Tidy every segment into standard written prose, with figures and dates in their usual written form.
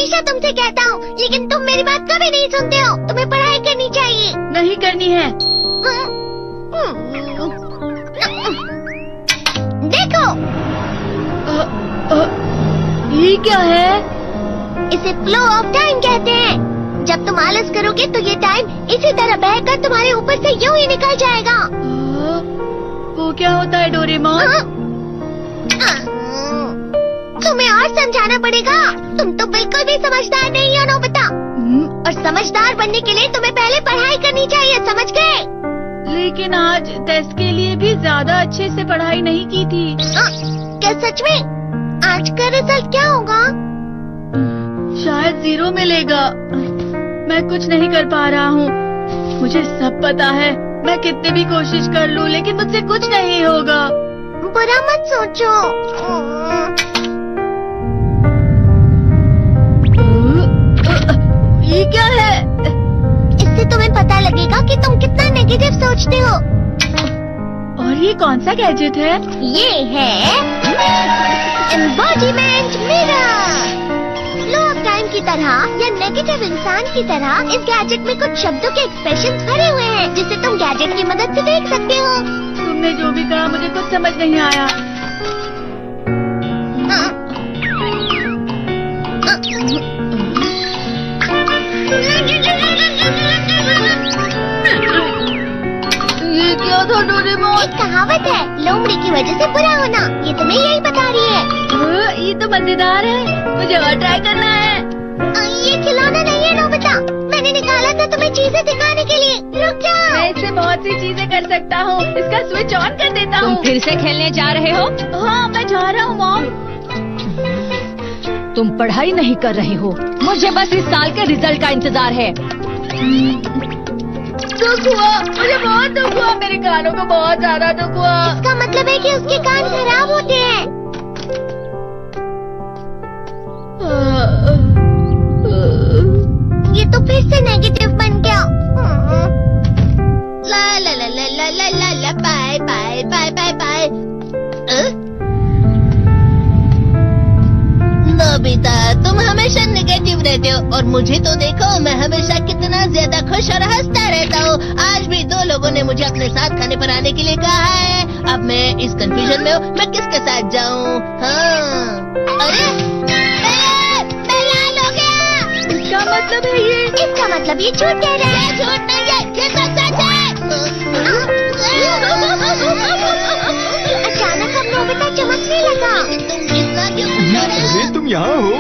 हमेशा तुमसे कहता हूँ, लेकिन तुम मेरी बात कभी नहीं सुनते हो। तुम्हें पढ़ाई करनी चाहिए। नहीं करनी है। देखो, ये क्या है? इसे फ्लो ऑफ टाइम कहते हैं। जब तुम आलस करोगे तो ये टाइम इसी तरह बहकर तुम्हारे ऊपर से यूं ही निकल जाएगा। वो क्या होता है डोरेमोन? तुम्हें और समझाना पड़ेगा। तुम तो बिल्कुल भी समझदार नहीं हो नोबिता। और समझदार बनने के लिए तुम्हें पहले पढ़ाई करनी चाहिए, समझ गए? लेकिन आज टेस्ट के लिए भी ज्यादा अच्छे से पढ़ाई नहीं की थी। क्या सच में? आज का रिजल्ट क्या होगा? शायद 0 मिलेगा। मैं कुछ नहीं कर पा रहा हूँ। मुझे सब पता है। मैं कितनी भी कोशिश कर लूँ, लेकिन मुझसे कुछ नहीं होगा। बुरा मत सोचो। ये क्या है? इससे तुम्हें पता लगेगा कि तुम कितना नेगेटिव सोचते हो। और ये कौन सा गैजेट है? ये है embodiment mirror. Flow of time की तरह या नेगेटिव इंसान की तरह इस गैजेट में कुछ शब्दों के एक्सप्रेशंस भरे हुए हैं, जिसे तुम गैजेट की मदद से देख सकते हो। तुमने जो भी कहा मुझे कुछ समझ नहीं आया। ये क्या था डोरेमोन? एक कहावत है, लोमड़ी की वजह से बुरा होना। ये तुम्हें यही बता रही है। ये तो मजेदार है। मुझे और ट्राई करना है। ये खिलौना नहीं है नोबिता। मैंने निकाला था तुम्हें चीजें दिखाने के लिए। रुक जाओ। मैं इससे बहुत सी चीजें कर सकता हूँ। इसका स्विच ऑन कर देता हूँ। तुम फिर से खेलने जा रहे हो? हाँ, मैं जा रहा हूँ मॉम। तुम पढ़ाई नहीं कर रहे हो। मुझे बस इस साल के रिजल्ट का इंतजार है। दुख हुआ, मुझे बहुत दुख हुआ। मेरे कानों को बहुत ज्यादा दुख हुआ। इसका मतलब है कि उसके कान खराब होते हैं। ये तो फिर से नेगेटिव बन गया। ला ला ला ला ला ला ला ला bye bye bye bye bye. Nobita, तुम हमेशा नेगेटिव रहते हो और मुझे तो देखो, मैं हमेशा कितना ज्यादा खुश और हंसता रहता हूँ। आज भी 2 लोगों ने मुझे अपने साथ खाने पर आने के लिए कहा है। अब मैं इस कंफ्यूजन में हूँ, मैं किसके साथ जाऊँ? हाँ, अरे मैं लाल हो गया। क्या मतलब है ये? इसका मतलब ये झूठ कह रहा है। झूठ नहीं है, ये सच है। अचानक अब नोबिता चमकने लगा। तुम इतना क्यों खुश हो रहे हो? अरे तुम यहाँ हो?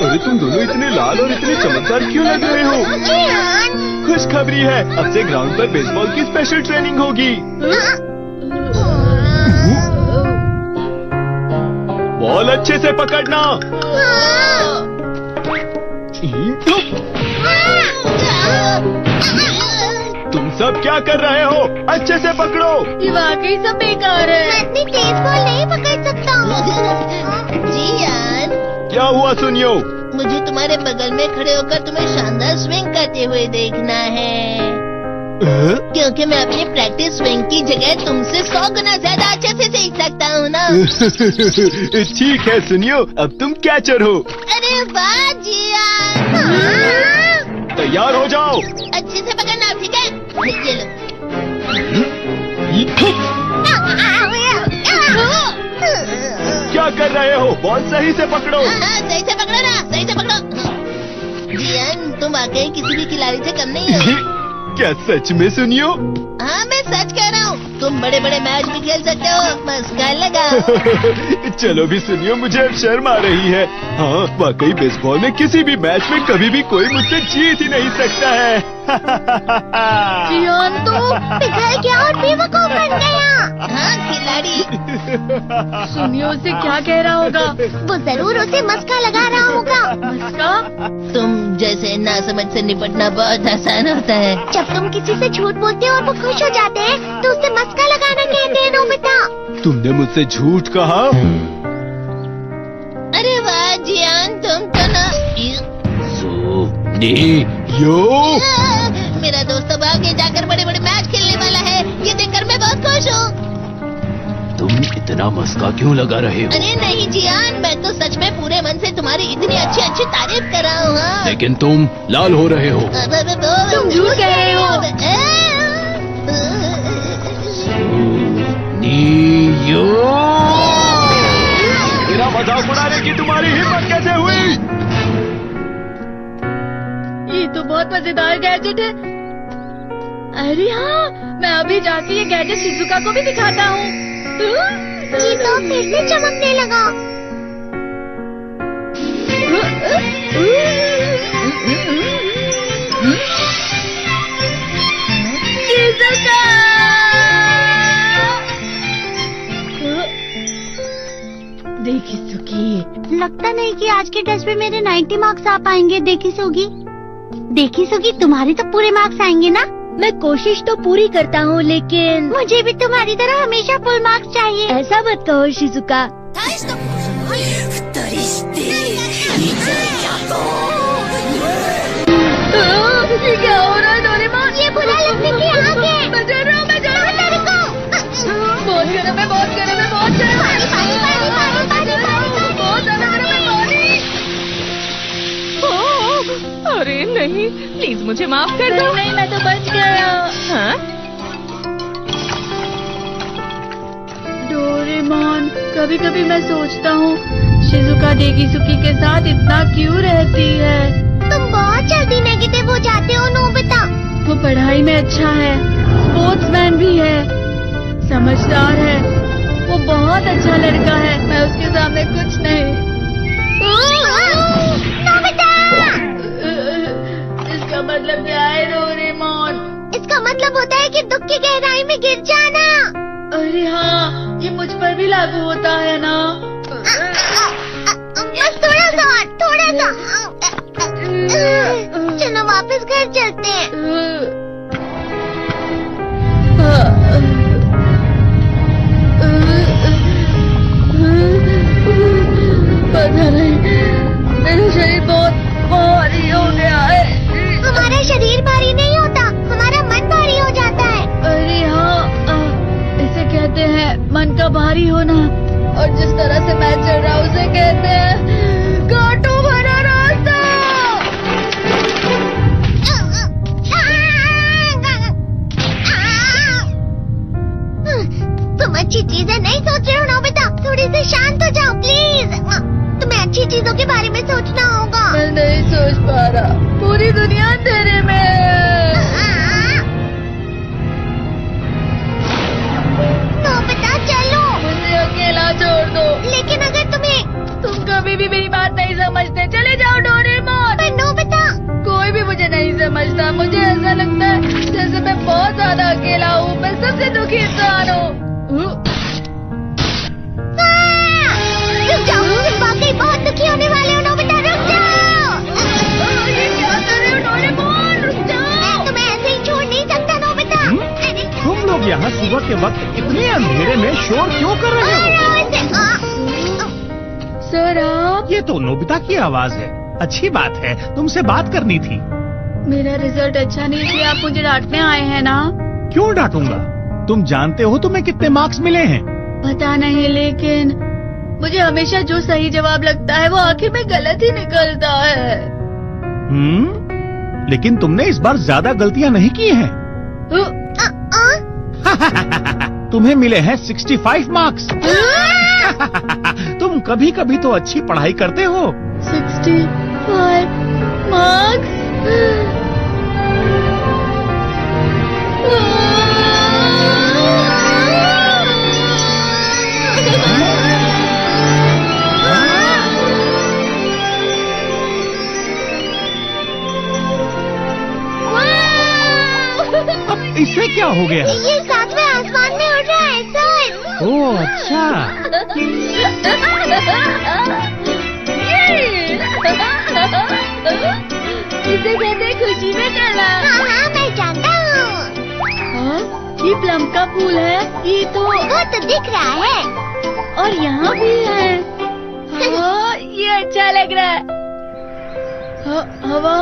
अरे तुम दोनों इतने लाल और इतने चमकदार क्यों लग रहे हो? जियान। खुशखबरी है, अब से ग्राउंड पर बेसबॉल की स्पेशल ट्रेनिंग होगी। बॉल अच्छे से पकड़ना। तुम सब क्या कर रहे हो? अच्छे से पकड़ो। ये वाकई सब बेकार है। मैं इतनी तेज बॉल नहीं पकड़ सकता हूँ। जियान, क्या हुआ सुनियो? मुझे तुम्हारे बगल में खड़े होकर तुम्हें शानदार स्विंग करते हुए देखना है, क्योंकि मैं अपनी प्रैक्टिस स्विंग की जगह तुमसे 100 गुना ज्यादा अच्छे से सीख सकता हूँ ना। ठीक है सुनियो, अब तुम कैचर हो। अरे वाह जियान। तैयार हो जाओ। अच्छे से पकड़ना, ठीक है? ये लो। क्या कर रहे हो? बॉल सही से पकड़ो। सही से पकड़ो ना, सही से पकड़ो। जियान, तुम वाकई किसी भी खिलाड़ी से कम नहीं हो। क्या सच में सुनियो? हाँ, मैं सच कह रहा हूँ। तुम बड़े बड़े मैच भी खेल सकते हो, मस्का लगा। चलो भी सुनियो, मुझे अब शर्म आ रही है। हाँ, वाकई बेसबॉल में किसी भी मैच में कभी भी कोई मुझसे जीत ही नहीं सकता है। जियान तो पिघल गया और बेवकूफ बन गया। हाँ, खिलाड़ी। सुनियो उसे क्या कह रहा होगा? वो जरूर उसे मस्का लगा रहा होगा। मस्का? तुम जैसे नासमझ से निपटना बहुत आसान होता है। जब तुम किसी से झूठ बोलते हो और वो खुश हो जाते हैं, तो उसे मस्का लगाना कहते हैं नोबिता। तुमने मुझसे झूठ कहा? अरे वाह जियान, तुम तो ना। यो, मेरा दोस्त अब आगे जाकर बड़े बड़े मैच खेलने वाला है। ये देखकर मैं बहुत खुश हूँ। तुम इतना मस्का क्यों लगा रहे हो? अरे नहीं जियान, मैं तो सच में पूरे मन से तुम्हारी इतनी अच्छी अच्छी तारीफ कर रहा हूँ। हाँ। लेकिन तुम लाल हो रहे हो। तुम झूठ कह रहे हो। मेरा मजाक उड़ाने की तुम्हारी हिम्मत कैसे हुई? ये तो बहुत मजेदार गैजेट है। अरे हाँ, मैं अभी जाके ये गैजेट शिजुका को भी दिखाता हूँ। जी तो फिर से चमकने लगा। शिजुका! देखी सुगी, लगता नहीं कि आज के टेस्ट में मेरे 90 मार्क्स आ पाएंगे। देखी सुगी तुम्हारे तो पूरे मार्क्स आएंगे ना? मैं कोशिश तो पूरी करता हूँ, लेकिन मुझे भी तुम्हारी तरह हमेशा फुल मार्क्स चाहिए। ऐसा मत कहो शिजुका। ये क्या हो रहा है डोरेमोन? ये बुरा लगने की आग है। मैं डर रहा हूँ, मैं डर रहा हूँ। बहुत गर्म है, बहुत गर्म है, बहुत गर्म है। पानी, पानी, पानी, पानी, पानी। बहुत ज्यादा गर्म है पानी। अरे नहीं, प्लीज मुझे माफ कर दो। नहीं, मैं तो बच गया। हाँ? डोरेमोन, कभी कभी मैं सोचता हूँ शिजुका डेगिसुकी के साथ इतना क्यों रहती है। तुम बहुत जल्दी नेगेटिव हो जाते हो नोबिता। वो पढ़ाई में अच्छा है, स्पोर्ट्समैन भी है, समझदार है, वो बहुत अच्छा लड़का है। मैं उसके सामने कुछ नहीं। नोबिता! इसका मतलब क्या है डोरेमोन? इसका मतलब होता है कि दुख की गहराई में गिर जाना। अरे हाँ, ये मुझ पर भी लागू होता है ना। बस थोड़ा सा और, थोड़ा सा। चलो वापस घर चलते हैं। पता नहीं, मेरा शरीर बहुत भारी हो गया है। हमारा शरीर भारी नहीं होता, हमारा मन भारी हो जाता है। अरे हाँ, इसे कहते हैं मन का भारी होना। और जिस तरह से मैं चल रहा हूँ उसे कहते हैं कांटों भरा रास्ता। तुम अच्छी चीजें नहीं सोच रहे हो नोबिता, थोड़ी सी शांत हो जाओ प्लीज। तुम्हें अच्छी चीजों के बारे में सोचना होगा। मैं नहीं सोच पा रहा, पूरी दुनिया अंधेरे में है। नोबिता चलो। मुझे अकेला छोड़ दो। लेकिन अगर तुम कभी भी मेरी बात नहीं समझते, चले जाओ डोरेमोन। पर नोबिता। कोई भी मुझे नहीं समझता। मुझे ऐसा लगता है जैसे मैं बहुत ज्यादा अकेला हूँ। मैं सबसे दुखी इंसान हूँ। रुक जाओ, तुम वाकई बहुत दुखी होने वाले हो नोबिता, रुक जाओ। ये क्या कर रहे हो डोरेमोन? रुक जाओ। मैं तुम्हें ऐसे ही छोड़ नहीं सकता नोबिता। अरे तुम लोग यहाँ सुबह के वक्त इतने अंधेरे में शोर क्यों कर रहे हो? सर आप? ये तो नोबिता की आवाज है। अच्छी बात है, तुमसे बात करनी थी। मेरा रिजल्ट अच्छा नहीं इसलिए आप मुझे डांटने आए हैं ना? क्यों डांटूंगा? तुम जानते हो तुम्हें कितने मार्क्स मिले हैं? पता नहीं, लेकिन मुझे हमेशा जो सही जवाब लगता है वो आखिर में गलत ही निकलता है। लेकिन तुमने इस बार ज्यादा गलतियाँ नहीं की हैं। तुम्हें मिले हैं 65 मार्क्स। तुम कभी कभी तो अच्छी पढ़ाई करते हो। 65 मार्क्स? अब इससे क्या हो गया? ये सातवें आसमान में उड़ रहा है सर। ओह अच्छा। इसे कहते हैं खुशी में करना। हाँ मैं जानता हूँ। ये प्लम का फूल है। ये तो वो तो दिख रहा है। और यहाँ भी है। हाँ, ये अच्छा लग रहा है। हवा